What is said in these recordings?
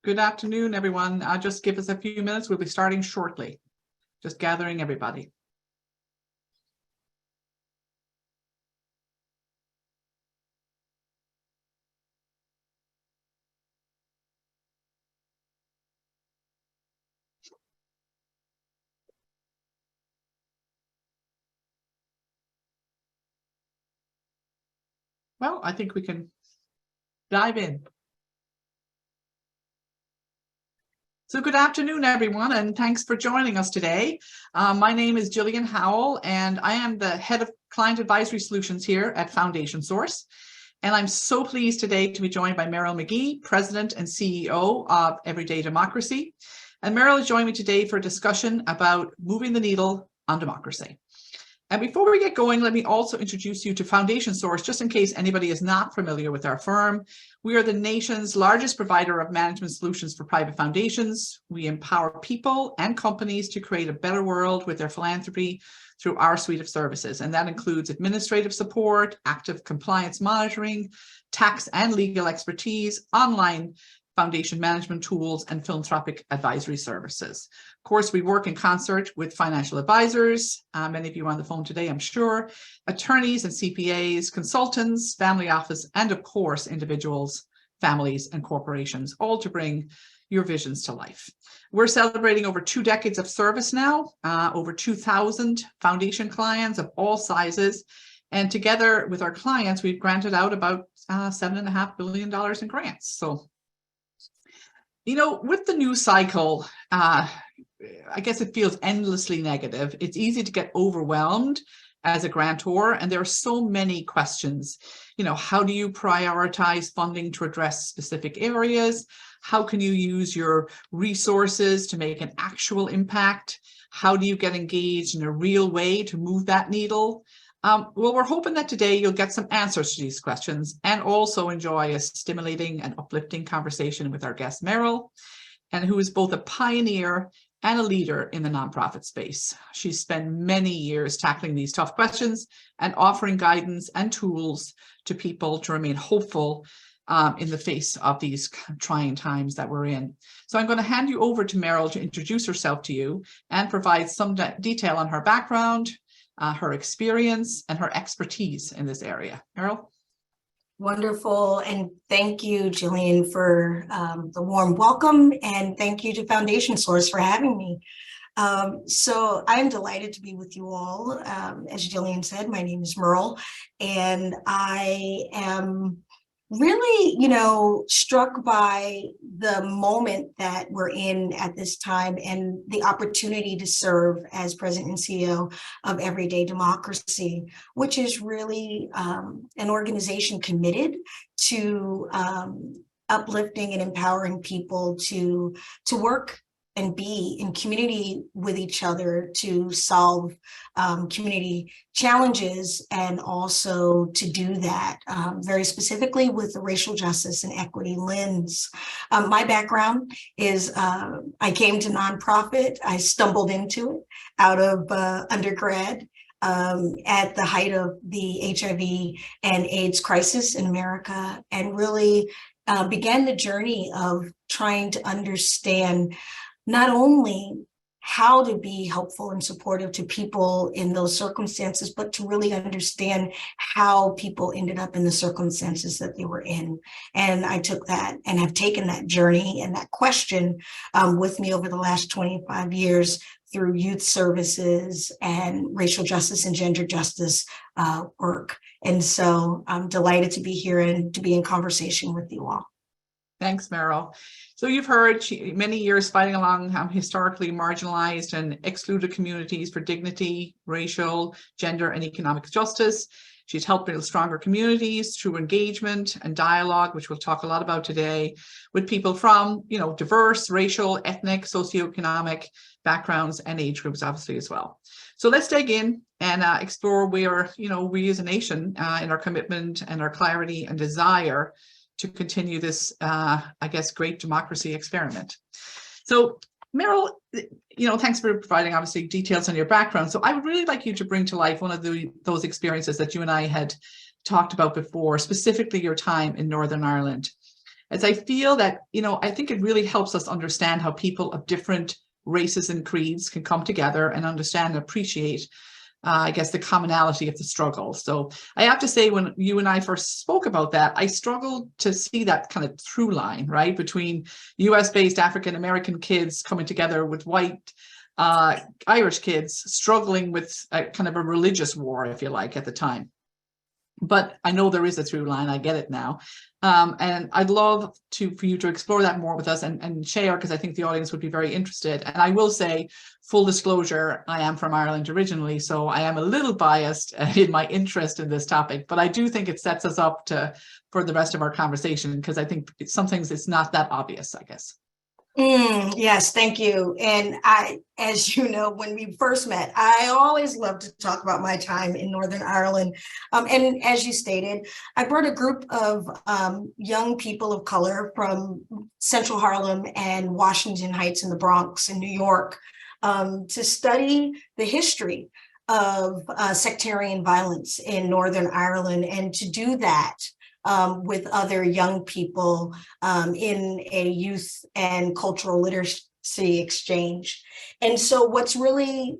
Good afternoon, everyone. Just give us a few minutes. We'll be starting shortly. Just gathering everybody. Well, I think we can dive in. So good afternoon, everyone, and thanks for joining us today. My name is Gillian Howell, and I am the head of client advisory solutions here at Foundation Source. And I'm so pleased today to be joined by Merle McGee, President and CEO of Everyday Democracy. And Merle has joined me today for a discussion about moving the needle on democracy. And before we get going, let me also introduce you to Foundation Source, just in case anybody is not familiar with our firm. We are the nation's largest provider of management solutions for private foundations. We empower people and companies to create a better world with their philanthropy through our suite of services. And that includes administrative support, active compliance monitoring, tax and legal expertise, online foundation management tools, and philanthropic advisory services. Of course, we work in concert with financial advisors, many of you on the phone today, I'm sure, attorneys and CPAs, consultants, family office, and of course, individuals, families, and corporations, all to bring your visions to life. We're celebrating over 2 decades of service now, over 2,000 foundation clients of all sizes, and together with our clients, we've granted out about $7.5 billion in grants. So, you know, with the news cycle, I guess it feels endlessly negative. It's easy to get overwhelmed as a grantor, and there are so many questions. You know, how do you prioritize funding to address specific areas? How can you use your resources to make an actual impact? How do you get engaged in a real way to move that needle? Well, we're hoping that today you'll get some answers to these questions and also enjoy a stimulating and uplifting conversation with our guest, Merle, and who is both a pioneer and a leader in the nonprofit space. She's spent many years tackling these tough questions and offering guidance and tools to people to remain hopeful in the face of these trying times that we're in. So I'm going to hand you over to Merle to introduce herself to you and provide some detail on her background, her experience, and her expertise in this area. Merle? Wonderful. And thank you, Gillian, for the warm welcome. And thank you to Foundation Source for having me. So I'm delighted to be with you all. As Gillian said, my name is Merle, and I am really, struck by the moment that we're in at this time and the opportunity to serve as President and CEO of Everyday Democracy, which is really an organization committed to uplifting and empowering people to work and be in community with each other to solve community challenges, and also to do that very specifically with the racial justice and equity lens. My background is I came to nonprofit. I stumbled into it out of undergrad at the height of the HIV and AIDS crisis in America, and really began the journey of trying to understand not only how to be helpful and supportive to people in those circumstances, but to really understand how people ended up in the circumstances that they were in. And I took that and have taken that journey and that question with me over the last 25 years through youth services and racial justice and gender justice work. And so I'm delighted to be here and to be in conversation with you all. Thanks, Merle. So you've heard many years fighting along historically marginalized and excluded communities for dignity, racial, gender, and economic justice. She's helped build stronger communities through engagement and dialogue, which we'll talk a lot about today, with people from, diverse racial, ethnic, socioeconomic backgrounds and age groups, obviously, as well. So let's dig in and explore where, we as a nation in our commitment and our clarity and desire to continue this, great democracy experiment. So Merle, thanks for providing obviously details on your background. So I would really like you to bring to life one of those experiences that you and I had talked about before, specifically your time in Northern Ireland. as I feel that, I think it really helps us understand how people of different races and creeds can come together and understand and appreciate, I guess, the commonality of the struggle. So I have to say, when you and I first spoke about that, I struggled to see that kind of through line, right, between US-based African-American kids coming together with white Irish kids struggling with a kind of a religious war, if you like, at the time. But I know there is a through line. I get it now. And I'd love for you to explore that more with us and share, because I think the audience would be very interested. And I will say, full disclosure, I am from Ireland originally, so I am a little biased in my interest in this topic, but I do think it sets us up for the rest of our conversation, because I think some things it's not that obvious, I guess. Yes, thank you. And as you know, when we first met, I always love to talk about my time in Northern Ireland. And as you stated, I brought a group of young people of color from Central Harlem and Washington Heights in the Bronx in New York to study the history of sectarian violence in Northern Ireland, and to do that with other young people in a youth and cultural literacy exchange. And so what's really,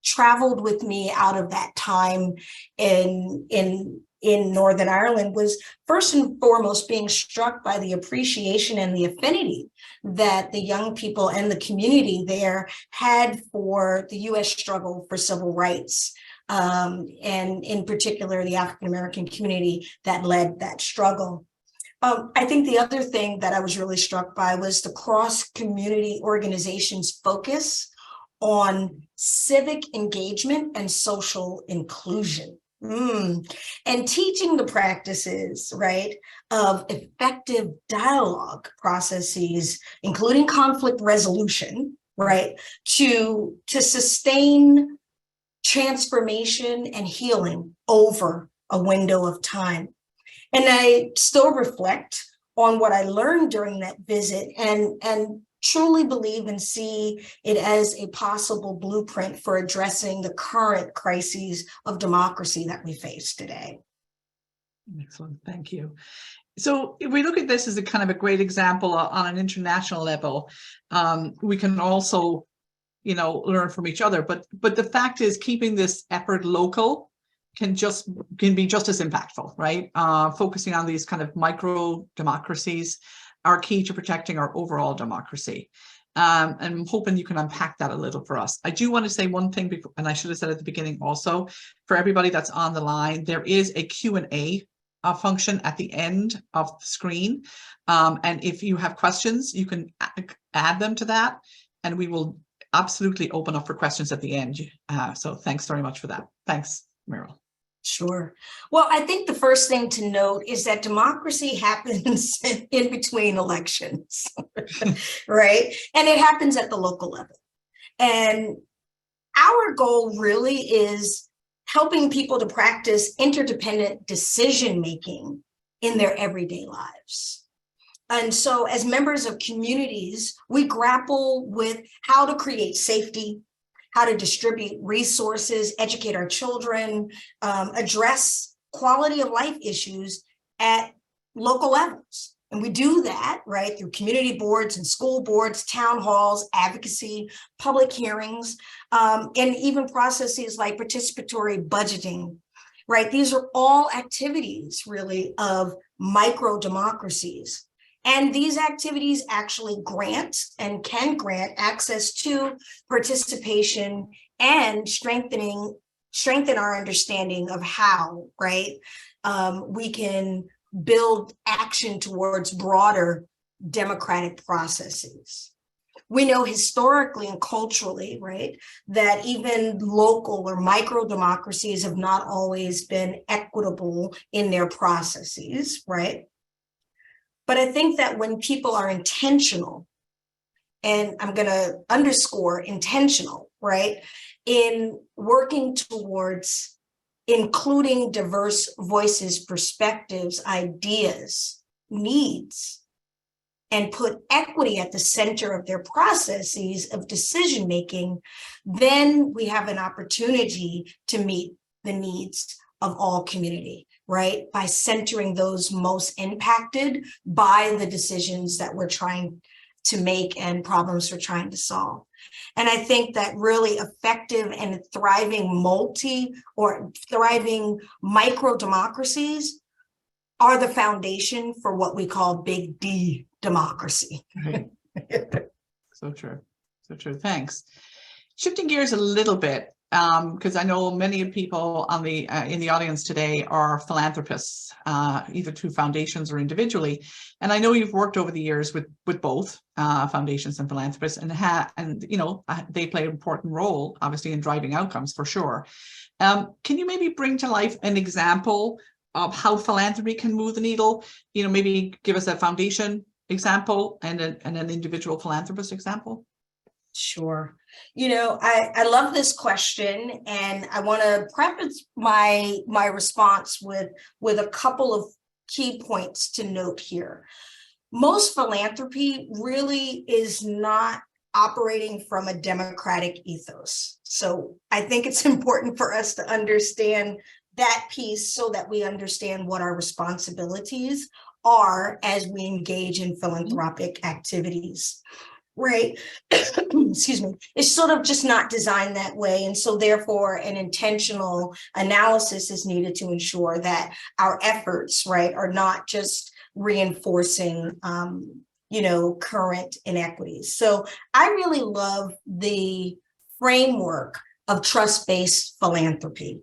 traveled with me out of that time in Northern Ireland was, first and foremost, being struck by the appreciation and the affinity that the young people and the community there had for the US struggle for civil rights. And in particular, the African-American community that led that struggle. I think the other thing that I was really struck by was the cross-community organization's focus on civic engagement and social inclusion. And teaching the practices, right, of effective dialogue processes, including conflict resolution, right, to sustain transformation and healing over a window of time. And I still reflect on what I learned during that visit and truly believe and see it as a possible blueprint for addressing the current crises of democracy that we face today. Excellent, thank you. So if we look at this as a kind of a great example on an international level, we can also learn from each other. But the fact is, keeping this effort local can be just as impactful, right? Focusing on these kind of micro democracies are key to protecting our overall democracy. And I'm hoping you can unpack that a little for us. I do want to say one thing, and I should have said at the beginning also, for everybody that's on the line, there is a Q&A function at the end of the screen. And if you have questions, you can add them to that, and we will absolutely open up for questions at the end. So thanks very much for that. Thanks, Merle. Sure. Well, I think the first thing to note is that democracy happens in between elections, right? And it happens at the local level. And our goal really is helping people to practice interdependent decision-making in their everyday lives. And so as members of communities, we grapple with how to create safety, how to distribute resources, educate our children, address quality of life issues at local levels. And we do that, right, through community boards and school boards, town halls, advocacy, public hearings, and even processes like participatory budgeting, right? These are all activities, really, of micro democracies. And these activities actually grant and can grant access to participation and strengthen our understanding of how, right, we can build action towards broader democratic processes. We know historically and culturally, right, that even local or micro democracies have not always been equitable in their processes, right? But I think that when people are intentional, and I'm going to underscore intentional, right, in working towards including diverse voices, perspectives, ideas, needs, and put equity at the center of their processes of decision-making, then we have an opportunity to meet the needs of all community. right? By centering those most impacted by the decisions that we're trying to make and problems we're trying to solve. And I think that really effective and thriving thriving micro democracies are the foundation for what we call big D democracy. Right. So true. So true. Thanks. Shifting gears a little bit, because I know many people on the in the audience today are philanthropists, either through foundations or individually. And I know you've worked over the years with both foundations and philanthropists, and you know they play an important role, obviously, in driving outcomes for sure. Can you maybe bring to life an example of how philanthropy can move the needle? You know, maybe give us a foundation example and an individual philanthropist example. Sure. You know, I love this question, and I want to preface my response with a couple of key points to note here. Most philanthropy really is not operating from a democratic ethos. So I think it's important for us to understand that piece so that we understand what our responsibilities are as we engage in philanthropic activities. Right. Excuse me. It's sort of just not designed that way. And so therefore, an intentional analysis is needed to ensure that our efforts, right, are not just reinforcing, you know, current inequities. So I really love the framework of trust-based philanthropy.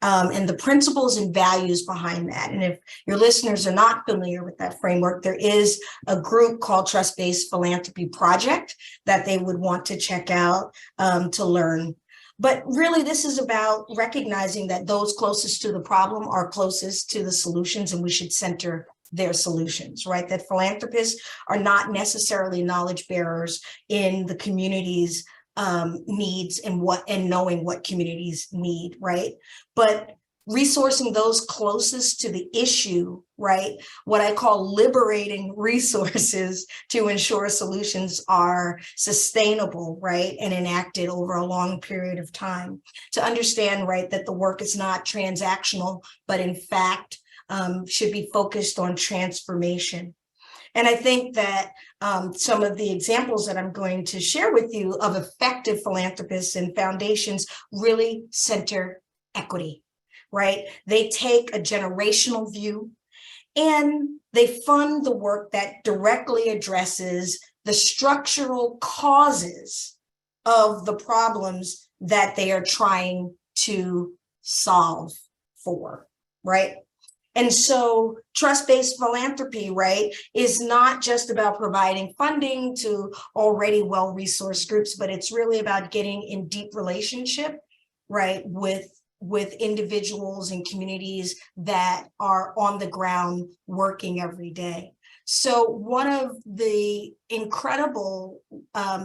And the principles and values behind that. And if your listeners are not familiar with that framework, there is a group called Trust-Based Philanthropy Project that they would want to check out to learn. But really, this is about recognizing that those closest to the problem are closest to the solutions, and we should center their solutions, right? That philanthropists are not necessarily knowledge bearers in the communities needs and knowing what communities need, right? But resourcing those closest to the issue, right? What I call liberating resources to ensure solutions are sustainable, right? And enacted over a long period of time. To understand, right, that the work is not transactional, but in fact should be focused on transformation. And I think that some of the examples that I'm going to share with you of effective philanthropists and foundations really center equity, right? They take a generational view and they fund the work that directly addresses the structural causes of the problems that they are trying to solve for, right? And so trust-based philanthropy, right, is not just about providing funding to already well-resourced groups, but it's really about getting in deep relationship, right, with individuals and communities that are on the ground working every day. So one of the incredible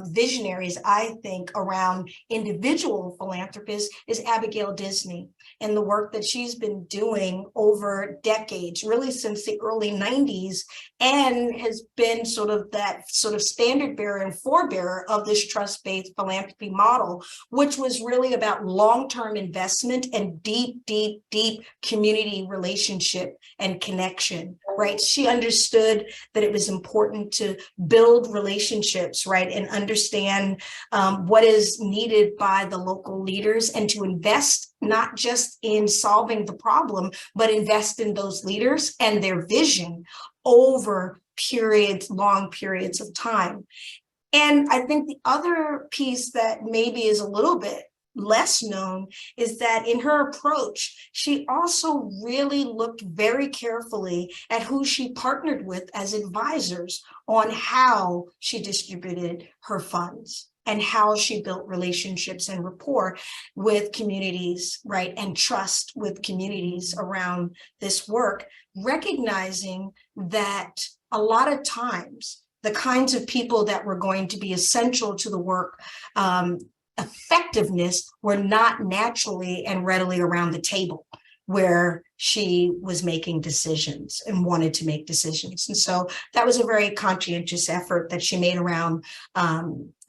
visionaries, I think, around individual philanthropists is Abigail Disney, and the work that she's been doing over decades, really since the early 90s, and has been sort of that sort of standard bearer and forebearer of this trust-based philanthropy model, which was really about long-term investment and deep, deep, deep community relationship and connection, right? She understood that it was important to build relationships, right, and understand what is needed by the local leaders, and to invest not just in solving the problem, but invest in those leaders and their vision over long periods of time. And I think the other piece that maybe is a little bit less known is that in her approach, she also really looked very carefully at who she partnered with as advisors on how she distributed her funds and how she built relationships and rapport with communities, right, and trust with communities around this work, recognizing that a lot of times the kinds of people that were going to be essential to the work effectiveness were not naturally and readily around the table, where she was making decisions and wanted to make decisions. And so that was a very conscientious effort that she made around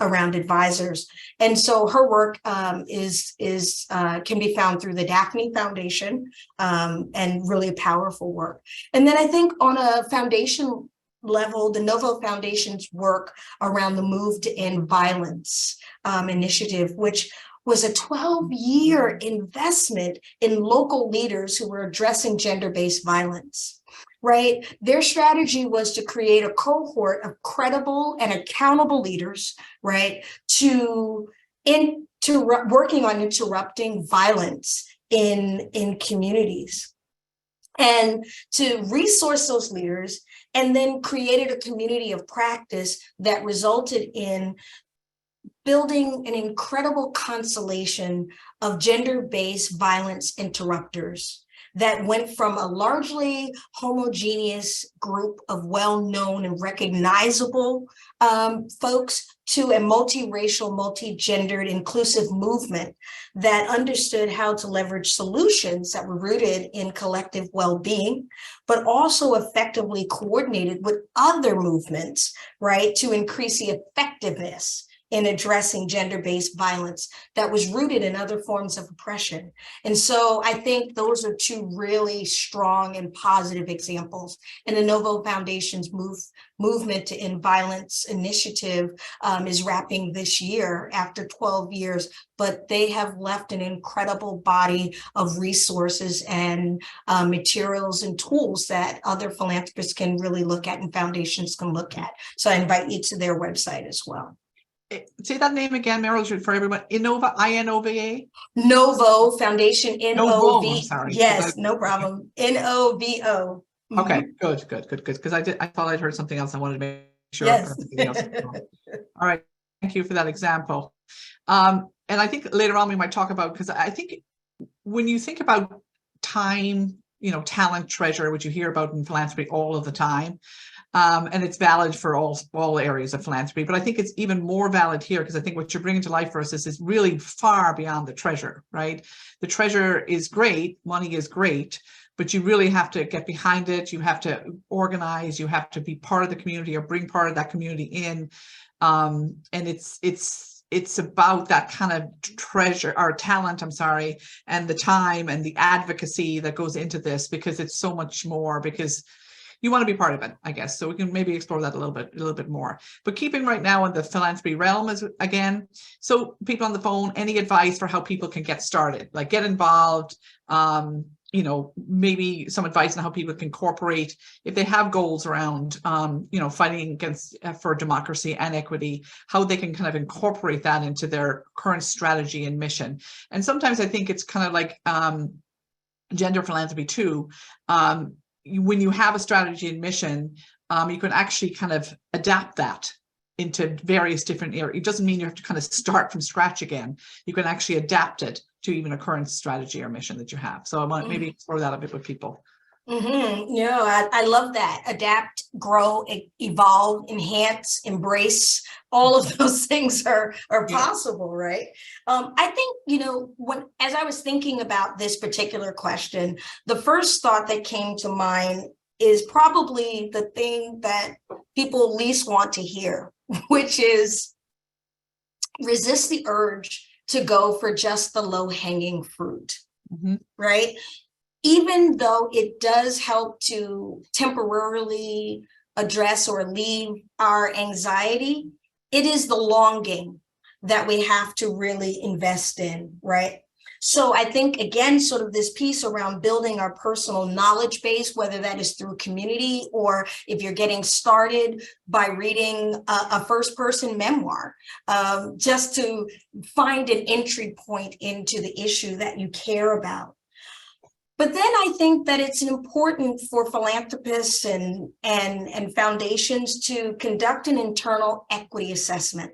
advisors. And so her work can be found through the Daphne Foundation, and really powerful work. And then I think on a foundation level, the Novo Foundation's work around the Move to End Violence initiative, which was a 12-year investment in local leaders who were addressing gender-based violence, right? Their strategy was to create a cohort of credible and accountable leaders, right, to working on interrupting violence in communities, and to resource those leaders, and then created a community of practice that resulted in building an incredible constellation of gender-based violence interrupters that went from a largely homogeneous group of well-known and recognizable folks to a multiracial, multi-gendered, inclusive movement that understood how to leverage solutions that were rooted in collective well-being, but also effectively coordinated with other movements, right, to increase the effectiveness in addressing gender-based violence that was rooted in other forms of oppression. And so I think those are two really strong and positive examples. And the Novo Foundation's Movement to End Violence initiative is wrapping this year after 12 years, but they have left an incredible body of resources and materials and tools that other philanthropists can really look at and foundations can look at. So I invite you to their website as well. Say that name again, Merle, for everyone. Innova, I-N-O-V-A? Novo Foundation, N-O-V. I'm sorry. Yes, no problem. N-O-V-O. Okay, good. Because I thought I'd heard something else. I wanted to make sure. Yes. All right. Thank you for that example. And I think later on we might talk about, because I think when you think about time, talent, treasure, which you hear about in philanthropy all of the time, and it's valid for all areas of philanthropy, but I think it's even more valid here because I think what you're bringing to life for us is really far beyond the treasure, right? The treasure is great, money is great, but you really have to get behind it. You have to organize, you have to be part of the community or bring part of that community in. And it's about that kind of treasure or talent, and the time and the advocacy that goes into this, because it's so much more, because you want to be part of it, I guess. So we can maybe explore that a little bit more. But keeping right now in the philanthropy realm again. So people on the phone, any advice for how people can get started, like get involved, maybe some advice on how people can incorporate, if they have goals around, fighting against for democracy and equity, how they can kind of incorporate that into their current strategy and mission. And sometimes I think it's kind of like gender philanthropy too. When you have a strategy and mission, you can actually kind of adapt that into various different areas. It doesn't mean you have to kind of start from scratch again. You can actually adapt it to even a current strategy or mission that you have. So I want to maybe explore that a bit with people. I love that. Adapt, grow, evolve, enhance, embrace. All of those things are possible, right? I think, as I was thinking about this particular question, the first thought that came to mind is probably the thing that people least want to hear, which is resist the urge to go for just the low-hanging fruit, right? Even though it does help to temporarily address or alleviate our anxiety, it is the long game that we have to really invest in, right? So I think, again, sort of this piece around building our personal knowledge base, whether that is through community or if you're getting started by reading a first-person memoir, just to find an entry point into the issue that you care about. But then I think that it's important for philanthropists and foundations to conduct an internal equity assessment,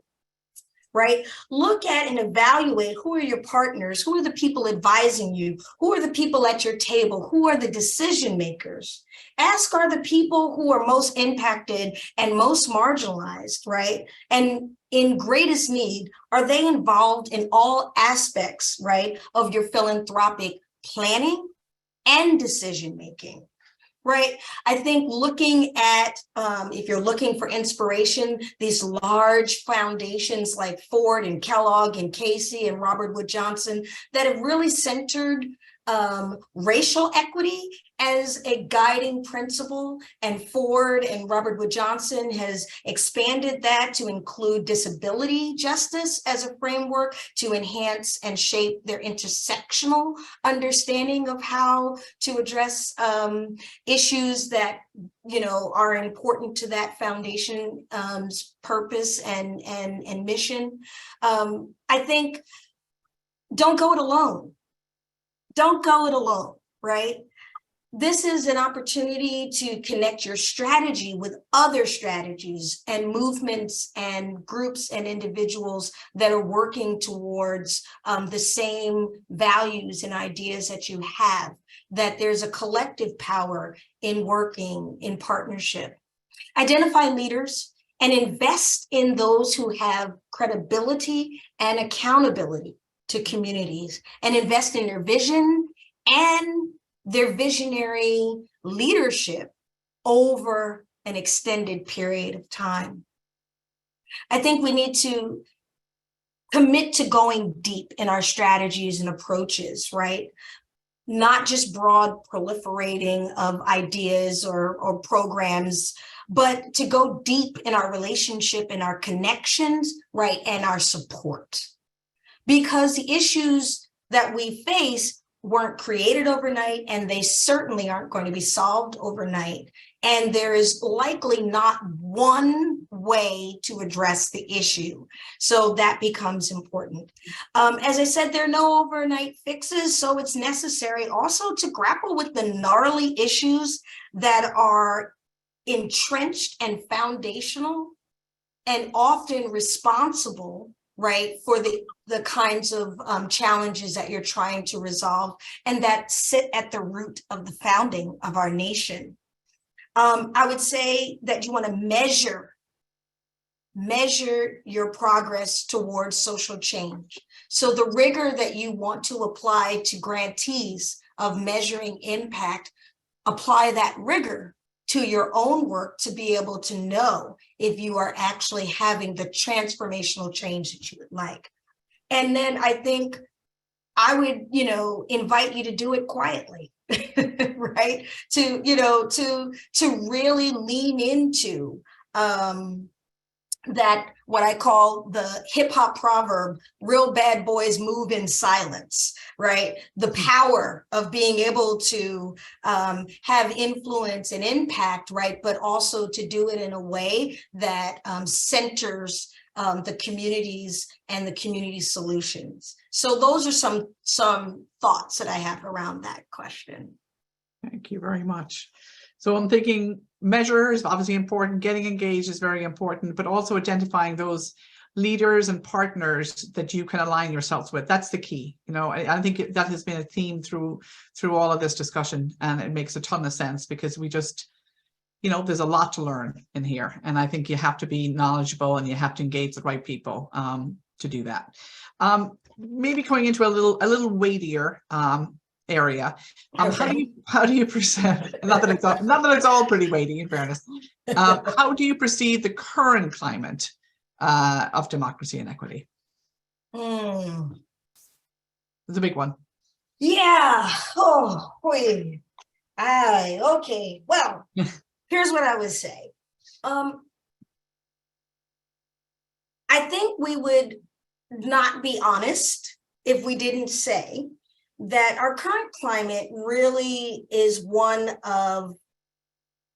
right? Look at and evaluate who are your partners, who are the people advising you, who are the people at your table, who are the decision makers. Ask, are the people who are most impacted and most marginalized, right? And in greatest need, are they involved in all aspects, right, of your philanthropic planning, and decision-making. Right. I think looking at, if you're looking for inspiration, these large foundations like Ford and Kellogg and Casey and Robert Wood Johnson that have really centered racial equity as a guiding principle, and Ford and Robert Wood Johnson has expanded that to include disability justice as a framework to enhance and shape their intersectional understanding of how to address issues that are important to that foundation's purpose and mission. I think don't go it alone. Don't go it alone, right? This is an opportunity to connect your strategy with other strategies and movements and groups and individuals that are working towards the same values and ideas that you have, that there's a collective power in working in partnership. Identify leaders and invest in those who have credibility and accountability to communities, and invest in their vision and their visionary leadership over an extended period of time. I think we need to commit to going deep in our strategies and approaches, right? Not just broad proliferating of ideas or programs, but to go deep in our relationship and our connections, right, and our support. Because the issues that we face weren't created overnight, and they certainly aren't going to be solved overnight. And there is likely not one way to address the issue. So that becomes important. As I said, there are no overnight fixes, so it's necessary also to grapple with the gnarly issues that are entrenched and foundational and often responsible, right, for the kinds of challenges that you're trying to resolve and that sit at the root of the founding of our nation. I would say that you want to measure your progress towards social change. So the rigor that you want to apply to grantees of measuring impact, apply that rigor to your own work to be able to know if you are actually having the transformational change that you would like. And then I think I would, invite you to do it quietly, right? To really lean into that, what I call the hip hop proverb, real bad boys move in silence, right? The power of being able to have influence and impact, right? But also to do it in a way that centers the communities and the community solutions. So those are some thoughts that I have around that question. Thank you very much. So I'm thinking measure is obviously important, getting engaged is very important, but also identifying those leaders and partners that you can align yourselves with. That's the key. I think that has been a theme through all of this discussion, and it makes a ton of sense because we just, there's a lot to learn in here. And I think you have to be knowledgeable and you have to engage the right people to do that. Maybe going into a little weightier area. How do you perceive, not that it's all pretty weighty in fairness, how do you perceive the current climate of democracy and equity? It's a big one. Yeah. Oh, boy. Okay. Well, here's what I would say. I think we would not be honest if we didn't say that our current climate really is one of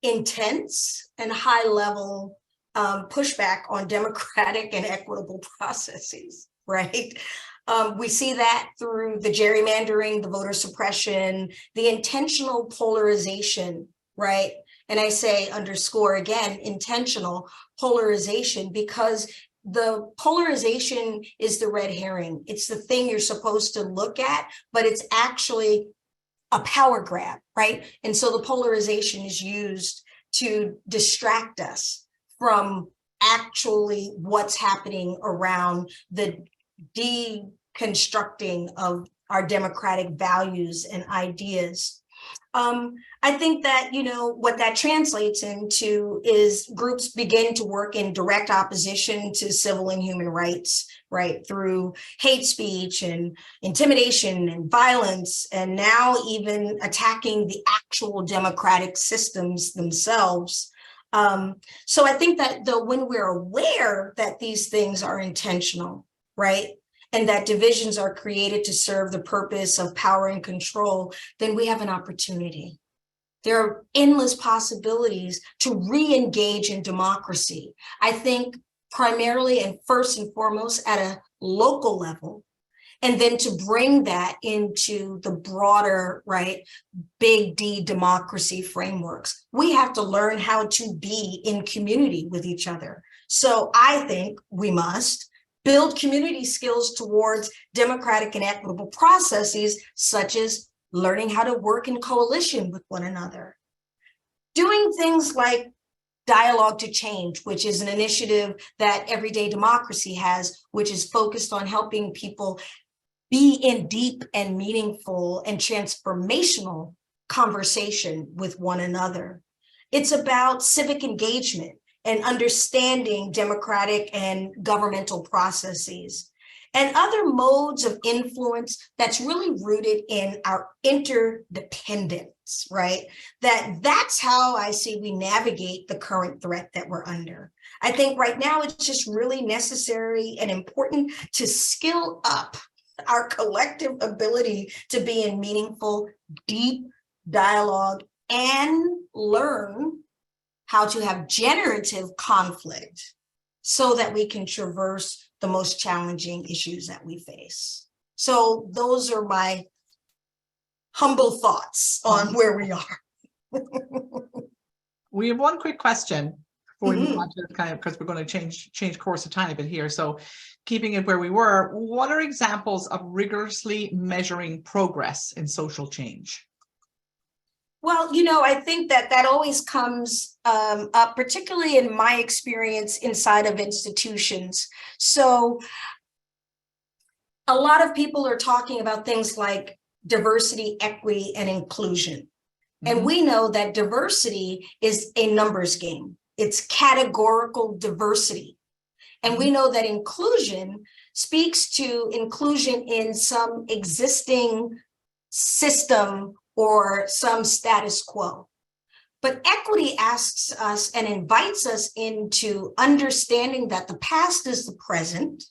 intense and high-level pushback on democratic and equitable processes, right? We see that through the gerrymandering, the voter suppression, the intentional polarization, right? And I say underscore again, intentional polarization, because the polarization is the red herring. It's the thing you're supposed to look at, but it's actually a power grab, right? And so the polarization is used to distract us from actually what's happening around the deconstructing of our democratic values and ideas. I think that, what that translates into is groups begin to work in direct opposition to civil and human rights, right, through hate speech and intimidation and violence, and now even attacking the actual democratic systems themselves. So I think that when we're aware that these things are intentional, right, and that divisions are created to serve the purpose of power and control, then we have an opportunity. There are endless possibilities to re-engage in democracy. I think primarily and first and foremost at a local level, and then to bring that into the broader, right, big D democracy frameworks. We have to learn how to be in community with each other. So I think we must build community skills towards democratic and equitable processes, such as learning how to work in coalition with one another. Doing things like Dialogue to Change, which is an initiative that Everyday Democracy has, which is focused on helping people be in deep and meaningful and transformational conversation with one another. It's about civic engagement and understanding democratic and governmental processes, and other modes of influence that's really rooted in our interdependence, right? That's how I see we navigate the current threat that we're under. I think right now it's just really necessary and important to skill up our collective ability to be in meaningful, deep dialogue and learn how to have generative conflict so that we can traverse the most challenging issues that we face. So those are my humble thoughts on where we are. We have one quick question before we move on to because we're going to change course a tiny bit here. So keeping it where we were, what are examples of rigorously measuring progress in social change? Well, I think that always comes up, particularly in my experience inside of institutions. So a lot of people are talking about things like diversity, equity, and inclusion. And we know that diversity is a numbers game. It's categorical diversity. And we know that inclusion speaks to inclusion in some existing system or some status quo. But equity asks us and invites us into understanding that the past is the present,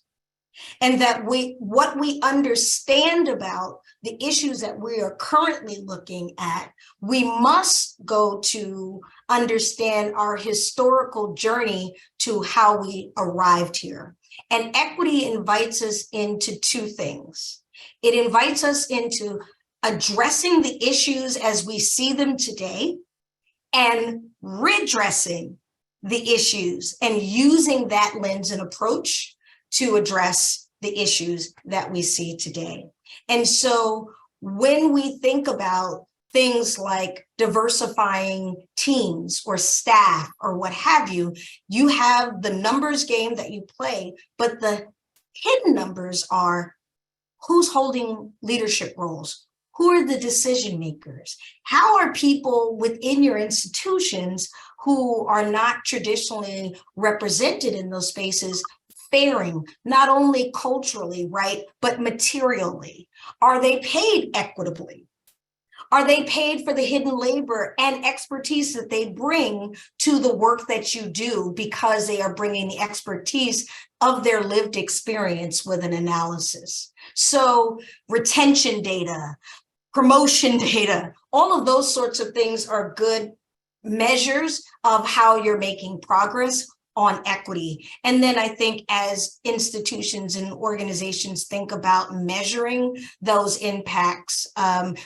and that what we understand about the issues that we are currently looking at, we must go to understand our historical journey to how we arrived here. And equity invites us into two things. It invites us into addressing the issues as we see them today and redressing the issues and using that lens and approach to address the issues that we see today. And so when we think about things like diversifying teams or staff or what have you, you have the numbers game that you play, but the hidden numbers are who's holding leadership roles. Who are the decision makers? How are people within your institutions who are not traditionally represented in those spaces faring, not only culturally, right, but materially? Are they paid equitably? Are they paid for the hidden labor and expertise that they bring to the work that you do because they are bringing the expertise of their lived experience with an analysis? So retention data, promotion data, all of those sorts of things are good measures of how you're making progress on equity. And then I think as institutions and organizations think about measuring those impacts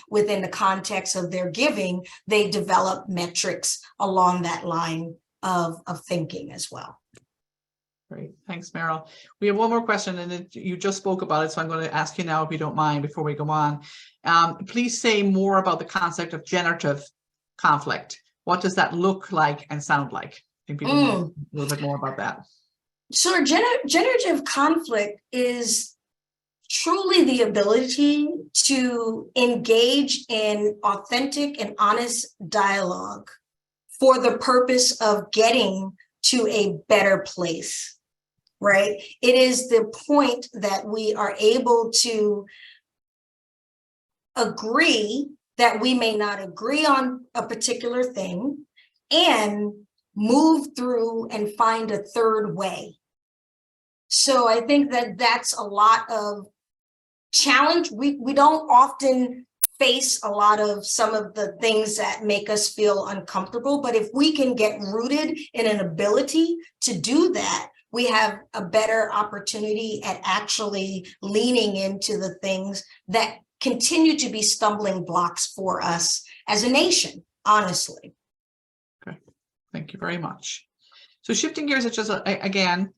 within the context of their giving, they develop metrics along that line of thinking as well. Great. Thanks, Merle. We have one more question, and you just spoke about it, so I'm going to ask you now, if you don't mind, before we go on. Please say more about the concept of generative conflict. What does that look like and sound like? I think people know a little bit more about that. Sure. Generative conflict is truly the ability to engage in authentic and honest dialogue for the purpose of getting to a better place, right? It is the point that we are able to agree that we may not agree on a particular thing and move through and find a third way. So I think that that's a lot of challenge. We don't often face a lot of some of the things that make us feel uncomfortable, but if we can get rooted in an ability to do that, we have a better opportunity at actually leaning into the things that continue to be stumbling blocks for us as a nation, honestly. Okay, thank you very much. So shifting gears, it's just again,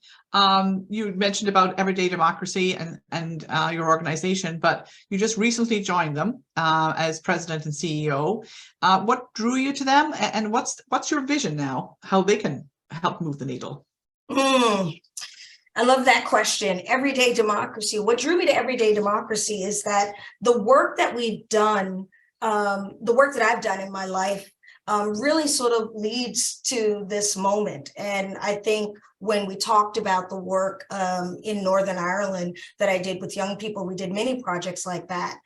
you mentioned about Everyday Democracy and your organization, but you just recently joined them as president and CEO. What drew you to them, and what's your vision now? How they can help move the needle? I love that question. Everyday Democracy. What drew me to Everyday Democracy is that the work that we've done, the work that I've done in my life, really sort of leads to this moment. And I think when we talked about the work in Northern Ireland that I did with young people, we did many projects like that.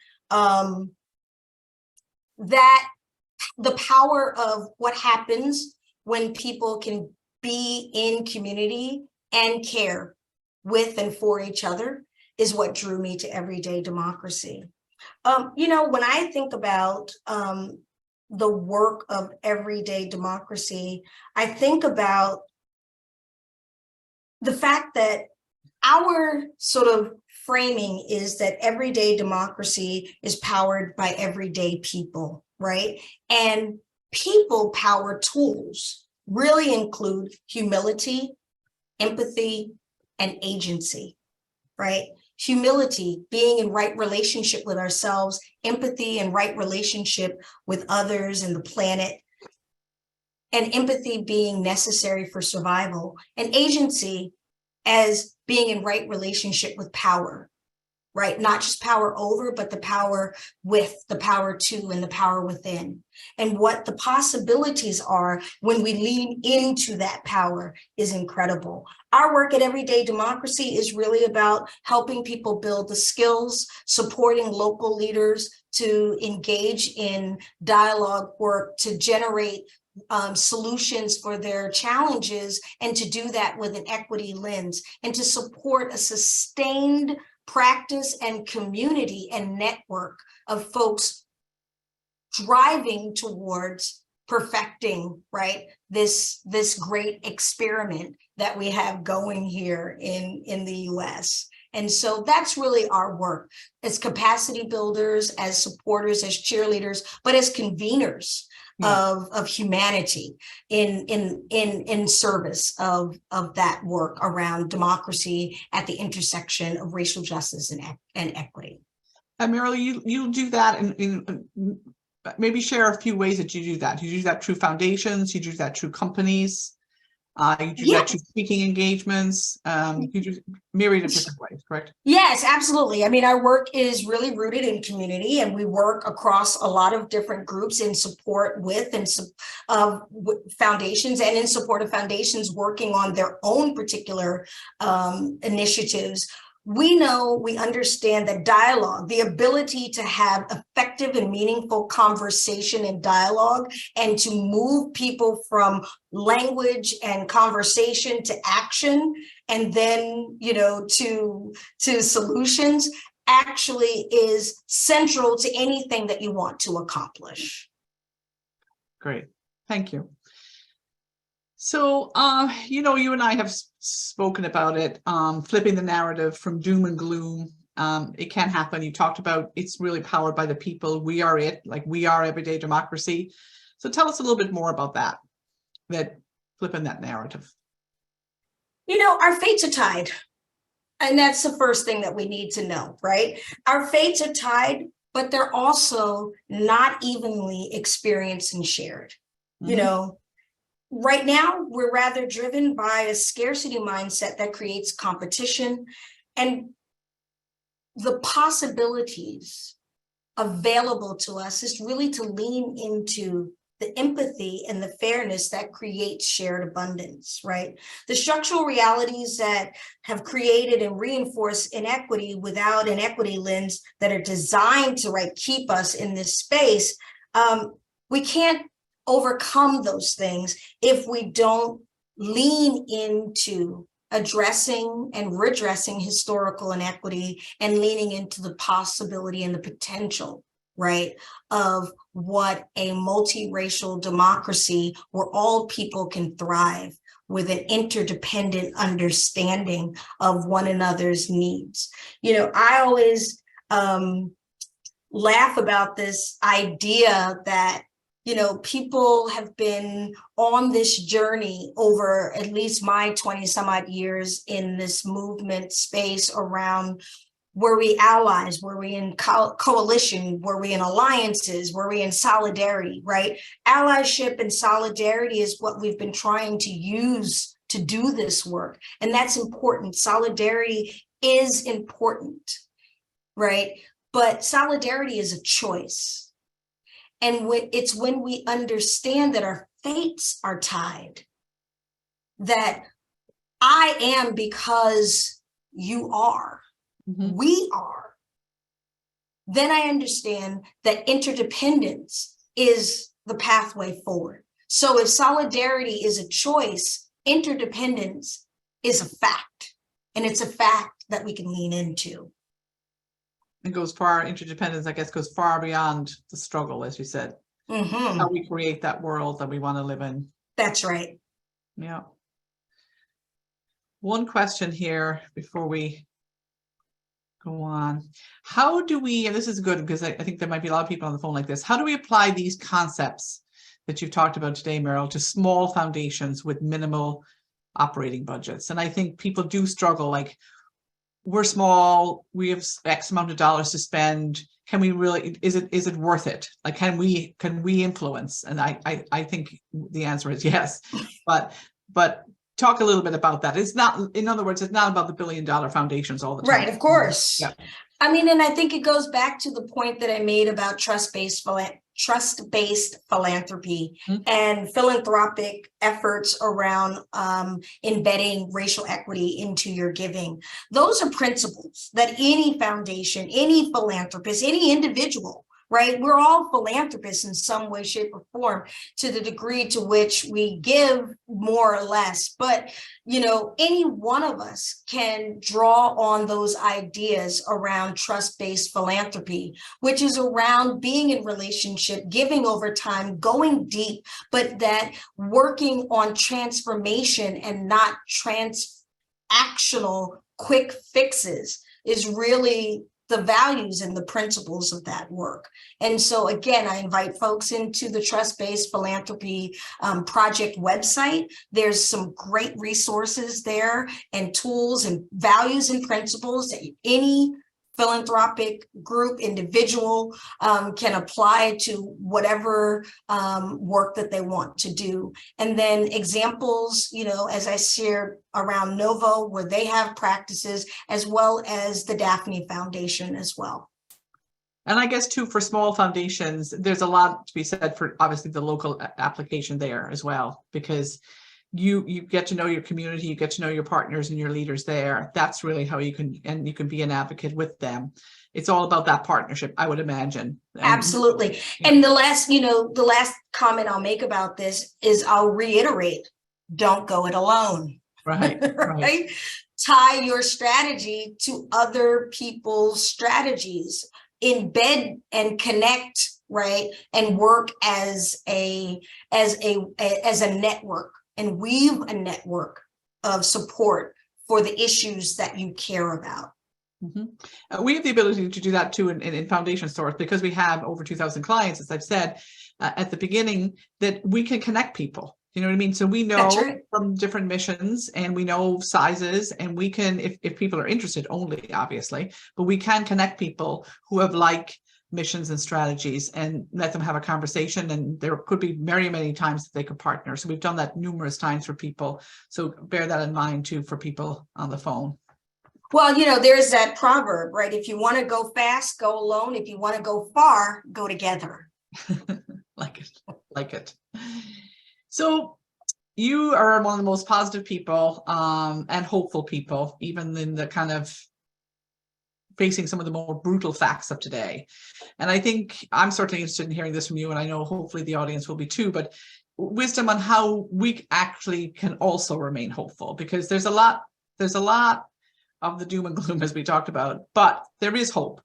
That the power of what happens when people can be in community and care with and for each other is what drew me to Everyday Democracy. You know, when I think about the work of Everyday Democracy, I think about the fact that our sort of framing is that everyday democracy is powered by everyday people, right? And people power tools really include humility, empathy, and agency, right? Humility, being in right relationship with ourselves, empathy and right relationship with others and the planet, and empathy being necessary for survival, and agency as being in right relationship with power, right? Not just power over, but the power with, the power to, and the power within. And what the possibilities are when we lean into that power is incredible. Our work at Everyday Democracy is really about helping people build the skills, supporting local leaders to engage in dialogue work, to generate solutions for their challenges, and to do that with an equity lens, and to support a sustained practice and community and network of folks driving towards perfecting, right, this great experiment that we have going here in the US. And so that's really our work as capacity builders, as supporters, as cheerleaders, but as conveners of humanity in service of that work around democracy at the intersection of racial justice and equity. Merle, you do that in maybe share a few ways that you do that. You do that through foundations, you do that through companies, you do that through speaking engagements, you do myriad of different ways, correct? Yes, absolutely. I mean, our work is really rooted in community, and we work across a lot of different groups in support with and foundations, and in support of foundations working on their own particular initiatives. We understand that dialogue, the ability to have effective and meaningful conversation and dialogue, and to move people from language and conversation to action, and then, you know, to solutions, actually is central to anything that you want to accomplish. Great, thank you. So, you know, you and I have spoken about it, flipping the narrative from doom and gloom. It can happen. You talked about it's really powered by the people. We are it, like we are Everyday Democracy. So tell us a little bit more about that flipping that narrative. You know, our fates are tied. And that's the first thing that we need to know, right? Our fates are tied, but they're also not evenly experienced and shared. Mm-hmm. You know, right now, we're rather driven by a scarcity mindset that creates competition. And the possibilities available to us is really to lean into the empathy and the fairness that creates shared abundance, right? The structural realities that have created and reinforced inequity without an equity lens that are designed to, right, keep us in this space, we can't overcome those things if we don't lean into addressing and redressing historical inequity and leaning into the possibility and the potential, right, of what a multiracial democracy where all people can thrive with an interdependent understanding of one another's needs. You know, I always laugh about this idea that, you know, people have been on this journey over at least my 20 some odd years in this movement space around, were we allies, were we in coalition, were we in alliances, were we in solidarity, right? Allyship and solidarity is what we've been trying to use to do this work. And that's important. Solidarity is important, right? But solidarity is a choice. And it's when we understand that our fates are tied, that I am because you are, we are, then I understand that interdependence is the pathway forward. So if solidarity is a choice, interdependence is a fact, and it's a fact that we can lean into. And goes far, interdependence, I guess, goes far beyond the struggle, as you said. How we create that world that we want to live in. That's right. Yeah. One question here before we go on. How do we, and this is good because I think there might be a lot of people on the phone like this, how do we apply these concepts that you've talked about today, Merle, to small foundations with minimal operating budgets? And I think people do struggle, like, we're small, we have X amount of dollars to spend. Can we really, is it worth it? Like, can we influence? And I think the answer is yes, but talk a little bit about that. It's not, in other words, it's not about the billion-dollar foundations all the time. Right, of course. Yeah. I mean, and I think it goes back to the point that I made about trust-based philanthropy and philanthropic efforts around embedding racial equity into your giving. Those are principles that any foundation, any philanthropist, any individual, right? We're all philanthropists in some way, shape, or form to the degree to which we give more or less. But, you know, any one of us can draw on those ideas around trust-based philanthropy, which is around being in relationship, giving over time, going deep, but that working on transformation and not transactional quick fixes is really the values and the principles of that work. And so again, I invite folks into the Trust-Based Philanthropy Project website. There's some great resources there and tools and values and principles that any philanthropic group, individual can apply to whatever work that they want to do. And then examples, you know, as I shared around Novo, where they have practices, as well as the Daphne Foundation as well. And I guess too, for small foundations, there's a lot to be said for obviously the local application there as well, because you get to know your community, you get to know your partners and your leaders there. That's really how you can be an advocate with them. It's all about that partnership, I would imagine. Absolutely. Yeah. And the last comment I'll make about this is I'll reiterate, don't go it alone. Right. Right. Tie your strategy to other people's strategies, embed and connect, right? And work as a network. And weave a network of support for the issues that you care about. We have the ability to do that too in Foundation Source, because we have over 2,000 clients, as I've said at the beginning, that we can connect people. You know what I mean? So we know from different missions, and we know sizes, and we can, if people are interested only, obviously, but we can connect people who have missions and strategies and let them have a conversation, and there could be many times that they could partner. So we've done that numerous times for people, so bear that in mind too for people on the phone. Well, there's that proverb, right? If you want to go fast, go alone. If you want to go far, go together. Like it, like it. So you are one of the most positive people and hopeful people, even in the kind of facing some of the more brutal facts of today. And I think I'm certainly interested in hearing this from you, and I know hopefully the audience will be too, but wisdom on how we actually can also remain hopeful, because there's a lot of the doom and gloom as we talked about, but there is hope.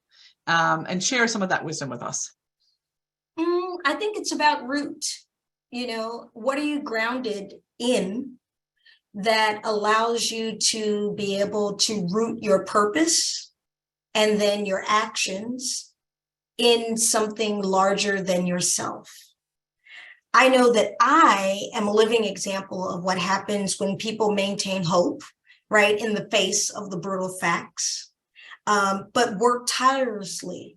And share some of that wisdom with us. I think it's about root. What are you grounded in that allows you to be able to root your purpose and then your actions in something larger than yourself? I know that I am a living example of what happens when people maintain hope, right, in the face of the brutal facts, but work tirelessly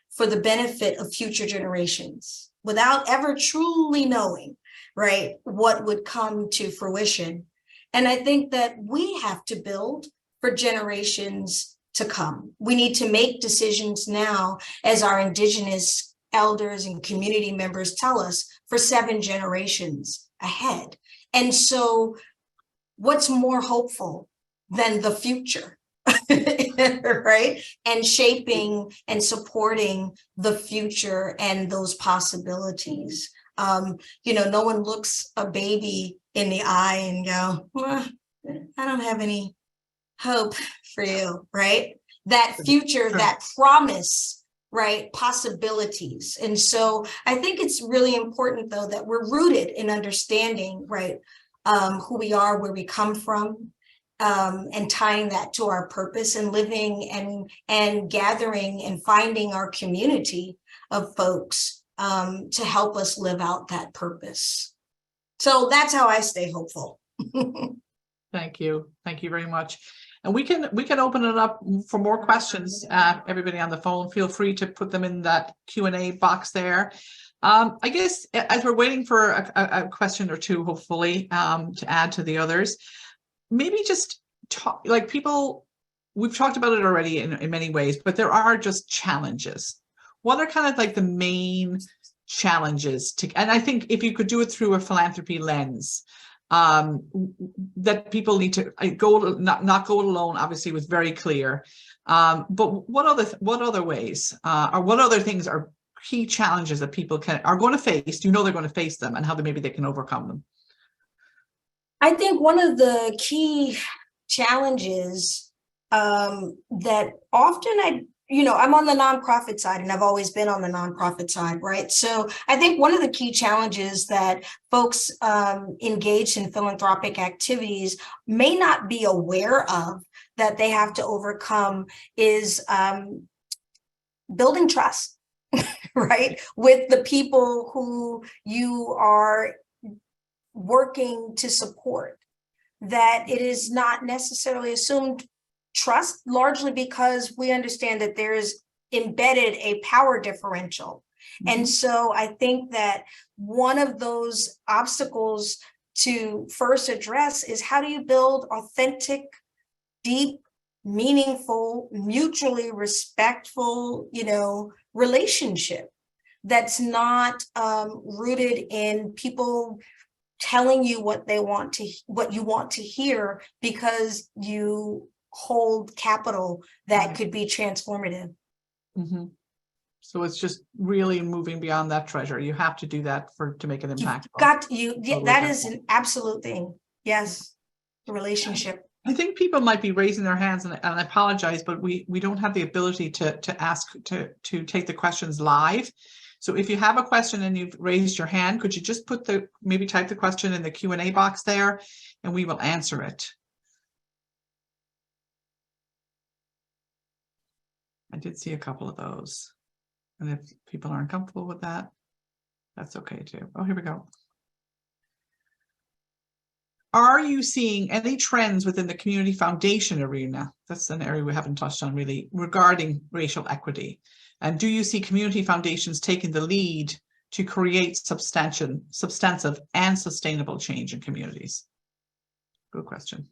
for the benefit of future generations without ever truly knowing, right, what would come to fruition. And I think that we have to build for generations to come. We need to make decisions now, as our Indigenous elders and community members tell us, for 7 generations ahead. And so what's more hopeful than the future? Right? And shaping and supporting the future and those possibilities. No one looks a baby in the eye and go, well, I don't have any hope for you, right? That future, that promise, right? Possibilities. And so I think it's really important, though, that we're rooted in understanding, right, who we are, where we come from, and tying that to our purpose and living and gathering and finding our community of folks to help us live out that purpose. So that's how I stay hopeful. Thank you. Thank you very much. And we can open it up for more questions. Everybody on the phone, feel free to put them in that Q&A box there. I guess as we're waiting for a question or two, hopefully, to add to the others, maybe just talk, like people, we've talked about it already in many ways, but there are just challenges. What are kind of like the main challenges and I think if you could do it through a philanthropy lens, that people need to not go it alone, obviously was very clear. But what other ways or what other things are key challenges that people are going to face? Do you know they're going to face them, and how maybe they can overcome them? I think one of the key challenges that often I'm on the nonprofit side, and I've always been on the nonprofit side, right? So I think one of the key challenges that folks engaged in philanthropic activities may not be aware of that they have to overcome is building trust, right? With the people who you are working to support, that it is not necessarily assumed trust, largely because we understand that there is embedded a power differential. Mm-hmm. And so I think that one of those obstacles to first address is, how do you build authentic, deep, meaningful, mutually respectful, relationship that's not rooted in people telling you what you want to hear because you hold capital that could be transformative. Mm-hmm. So it's just really moving beyond that treasure. You have to do that to make an impact. That is an absolute thing. Yes, the relationship. I think people might be raising their hands, and I apologize, but we don't have the ability to ask to take the questions live. So if you have a question and you've raised your hand, could you just maybe type the question in the Q&A box there, and we will answer it. I did see a couple of those. And if people aren't comfortable with that, that's okay too. Oh, here we go. Are you seeing any trends within the community foundation arena? That's an area we haven't touched on really, regarding racial equity. And do you see community foundations taking the lead to create substantive and sustainable change in communities? Good question.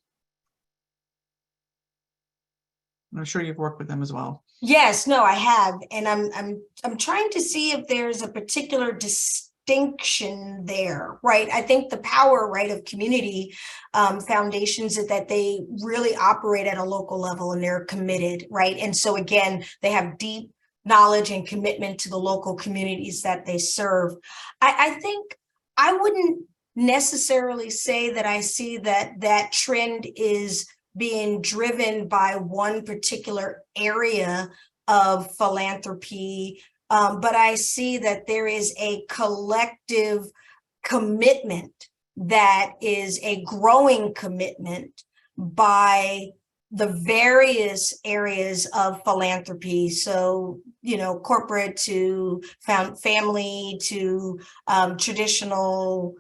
I'm sure you've worked with them as well. Yes, no, I have, and I'm trying to see if there's a particular distinction there, right? I think the power, right, of community foundations is that they really operate at a local level and they're committed, right? And so again, they have deep knowledge and commitment to the local communities that they serve. I think I wouldn't necessarily say that I see that trend is being driven by one particular area of philanthropy, but I see that there is a collective commitment that is a growing commitment by the various areas of philanthropy. So, corporate to family to traditional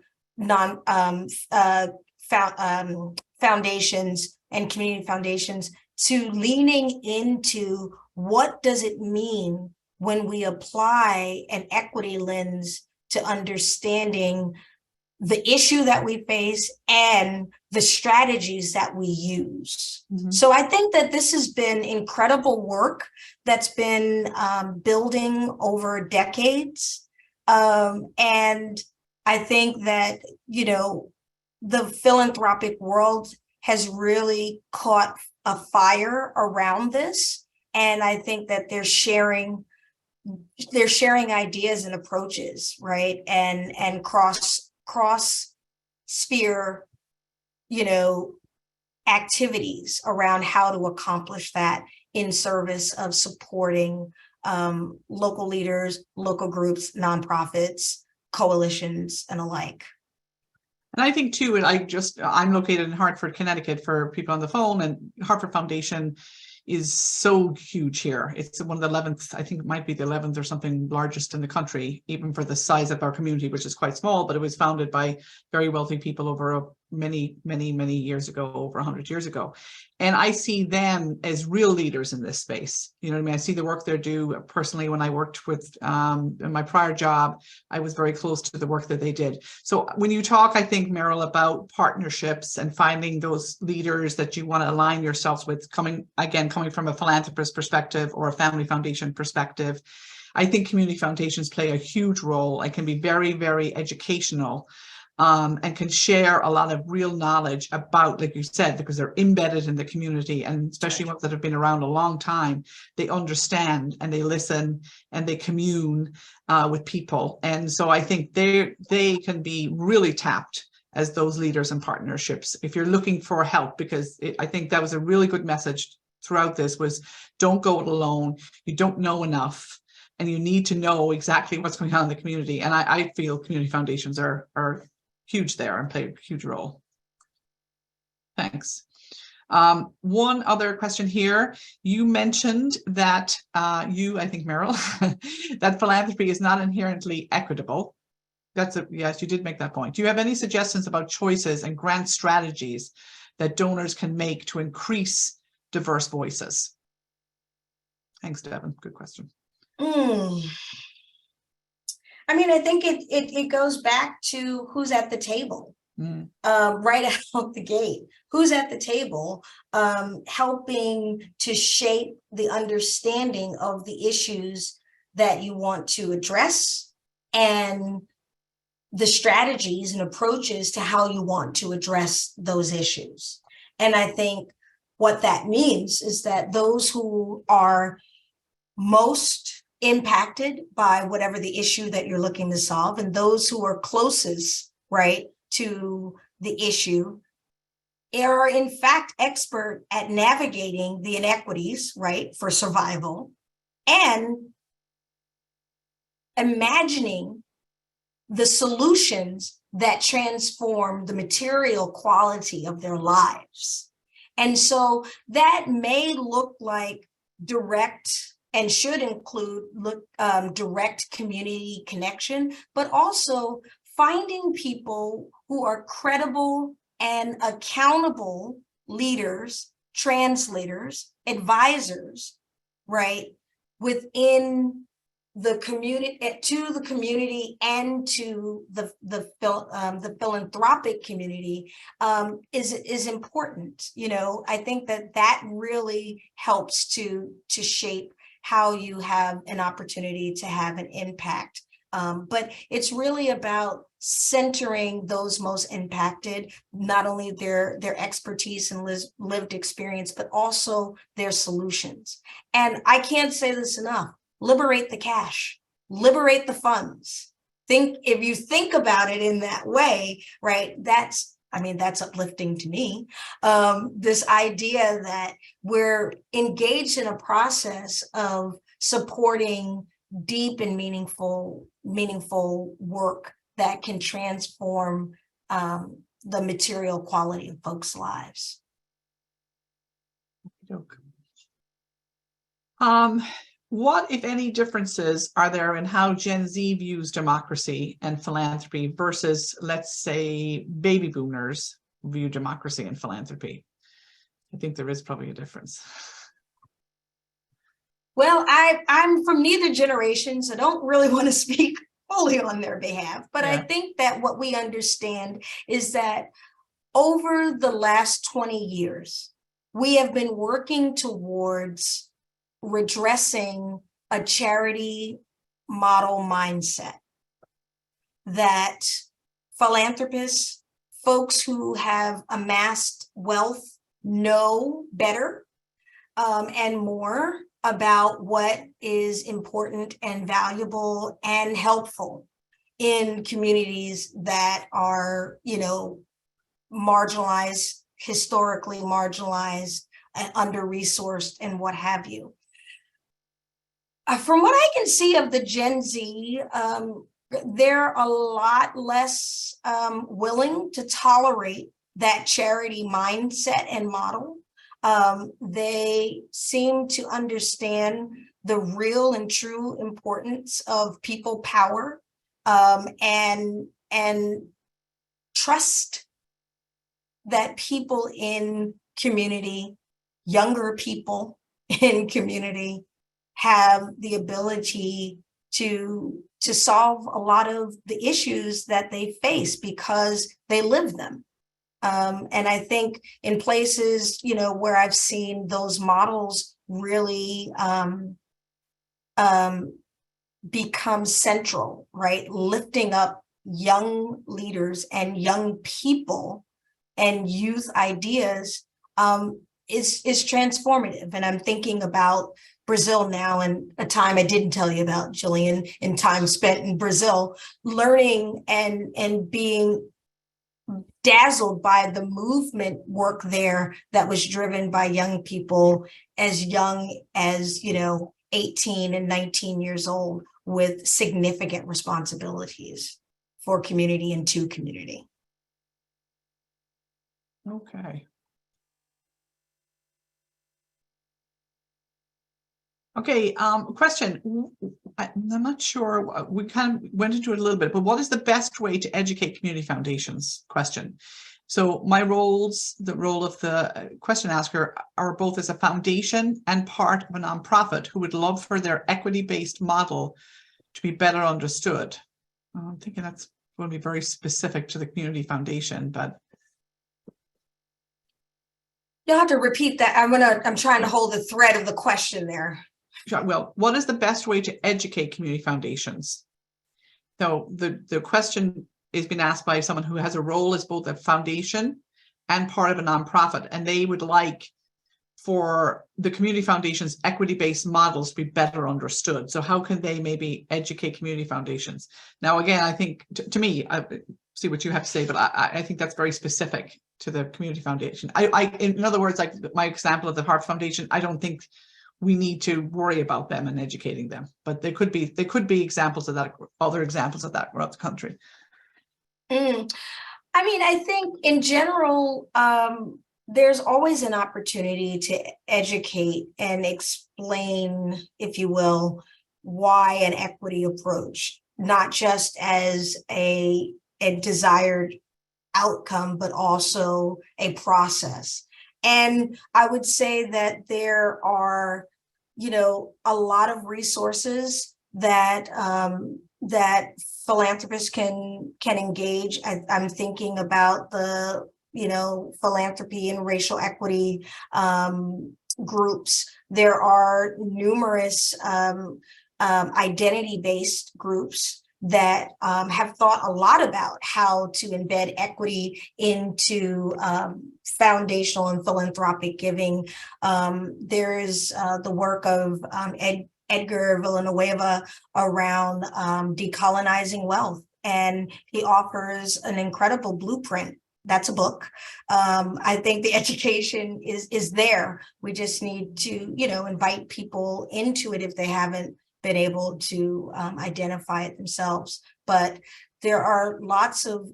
foundations and community foundations, to leaning into what does it mean when we apply an equity lens to understanding the issue that we face and the strategies that we use. Mm-hmm. So I think that this has been incredible work that's been building over decades. And I think that, the philanthropic world has really caught a fire around this. And I think that they're sharing ideas and approaches, right? And cross sphere, activities around how to accomplish that in service of supporting local leaders, local groups, nonprofits, coalitions, and alike. And I think too, and I'm located in Hartford, Connecticut, for people on the phone, and Hartford Foundation is so huge here. It's one of the 11th, I think it might be the 11th or something, largest in the country, even for the size of our community, which is quite small, but it was founded by very wealthy people over many years ago, over 100 years ago. And I see them as real leaders in this space. You know what I mean? I see the work they do. Personally, when I worked with, in my prior job, I was very close to the work that they did. So when you talk, I think, Merle, about partnerships and finding those leaders that you want to align yourselves with, coming from a philanthropist perspective or a family foundation perspective, I think community foundations play a huge role and can be very, very educational. And can share a lot of real knowledge about, like you said, because they're embedded in the community, and especially ones that have been around a long time, they understand and they listen and they commune with people. And so I think they can be really tapped as those leaders and partnerships if you're looking for help, because I think that was a really good message throughout this, was don't go it alone. You don't know enough, and you need to know exactly what's going on in the community. And I feel community foundations are huge there and play a huge role. Thanks. One other question here. You mentioned that I think, Merle, that philanthropy is not inherently equitable. Yes, you did make that point. Do you have any suggestions about choices and grant strategies that donors can make to increase diverse voices? Thanks, Devin. Good question. I mean, I think it goes back to who's at the table, right out the gate. Who's at the table, helping to shape the understanding of the issues that you want to address and the strategies and approaches to how you want to address those issues. And I think what that means is that those who are most impacted by whatever the issue that you're looking to solve, and those who are closest, right, to the issue, are in fact expert at navigating the inequities, right, for survival, and imagining the solutions that transform the material quality of their lives. And so that may look like direct and should include direct community connection, but also finding people who are credible and accountable leaders, translators, advisors, right, within the community and to the philanthropic community is important. You know, I think that really helps to shape how you have an opportunity to have an impact. But it's really about centering those most impacted, not only their expertise and lived experience, but also their solutions. And I can't say this enough: liberate the cash, liberate the funds. If you think about it in that way, right, that's uplifting to me. This idea that we're engaged in a process of supporting deep and meaningful work that can transform the material quality of folks' lives. What, if any, differences are there in how Gen Z views democracy and philanthropy versus, let's say, baby boomers view democracy and philanthropy? I think there is probably a difference. Well, I'm from neither generation, so don't really want to speak fully on their behalf. But yeah. I think that what we understand is that over the last 20 years, we have been working towards redressing a charity model mindset that philanthropists, folks who have amassed wealth, know better and more about what is important and valuable and helpful in communities that are, you know, marginalized, historically marginalized, and under-resourced, and what have you. From what I can see of the Gen Z, they're a lot less willing to tolerate that charity mindset and model. They seem to understand the real and true importance of people power and trust that people in community, younger people in community, have the ability to solve a lot of the issues that they face because they live them. And I think in places, you know, where I've seen those models really become central, right? Lifting up young leaders and young people and youth ideas is transformative. And I'm thinking about Brazil now, and a time I didn't tell you about, Jillian, in time spent in Brazil, learning and being dazzled by the movement work there that was driven by young people as young as, you know, 18 and 19 years old, with significant responsibilities for community and to community. Okay. Okay, question. I'm not sure, we kind of went into it a little bit, but what is the best way to educate community foundations? Question. So my roles, the role of the question asker, are both as a foundation and part of a nonprofit who would love for their equity-based model to be better understood. I'm thinking that's going to be very specific to the community foundation, but you'll have to repeat that. I'm trying to hold the thread of the question there. Well, what is the best way to educate community foundations? So the question is being asked by someone who has a role as both a foundation and part of a nonprofit, and they would like for the community foundations equity-based models to be better understood. So how can they maybe educate community foundations? Now, again, I think to me, I see what you have to say, but I think that's very specific to the community foundation. In other words, like my example of the Heart Foundation, I don't think we need to worry about them and educating them, but there could be examples of that, other examples of that around the country. I mean, I think in general, there's always an opportunity to educate and explain, if you will, why an equity approach, not just as a desired outcome, but also a process. And I would say that there are, you know, a lot of resources that that philanthropists can engage. I'm thinking about the philanthropy and racial equity groups. There are numerous identity-based groups that have thought a lot about how to embed equity into foundational and philanthropic giving. There is the work of Edgar Villanueva around decolonizing wealth, and he offers an incredible blueprint. That's a book. I think the education is there. We just need to, invite people into it if they haven't been able to identify it themselves. But there are lots of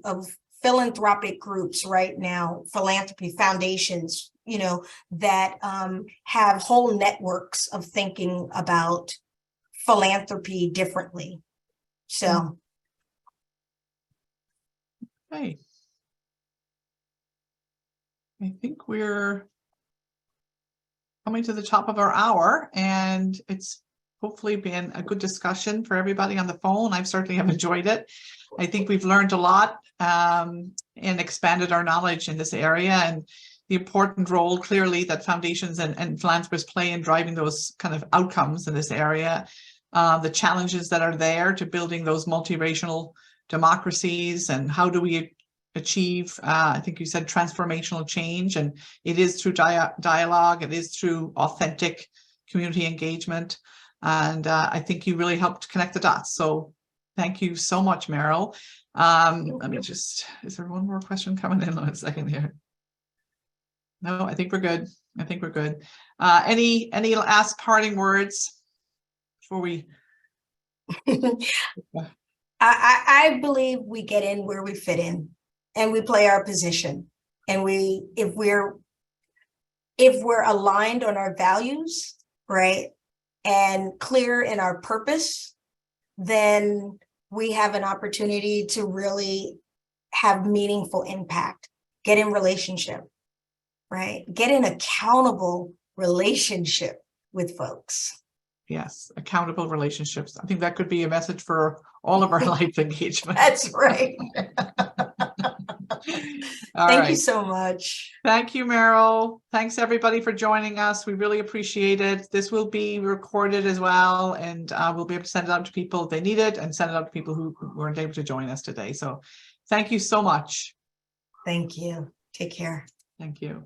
philanthropic groups right now, philanthropy foundations, that have whole networks of thinking about philanthropy differently. So. Okay. I think we're coming to the top of our hour, and it's hopefully been a good discussion for everybody on the phone. I certainly have enjoyed it. I think we've learned a lot and expanded our knowledge in this area, and the important role clearly that foundations and philanthropists play in driving those kind of outcomes in this area, the challenges that are there to building those multiracial democracies, and how do we achieve, I think you said, transformational change, and it is through dialogue, it is through authentic community engagement, and I think you really helped connect the dots. So thank you so much, Merle. Let me just, is there one more question coming in? One second here. No, I think we're good. I think we're good. Any last parting words before we? I believe we get in where we fit in, and we play our position. And if we're aligned on our values, right, and clear in our purpose, then we have an opportunity to really have meaningful impact. Get in relationship, right? Get in accountable relationship with folks. Yes, accountable relationships. I think that could be a message for all of our life engagement. That's right. Thank you so much. Thank you, Merle. Thanks everybody for joining us. We really appreciate it. This will be recorded as well, and we'll be able to send it out to people if they need it, and send it out to people who weren't able to join us today. So thank you so much. Thank you. Take care. Thank you.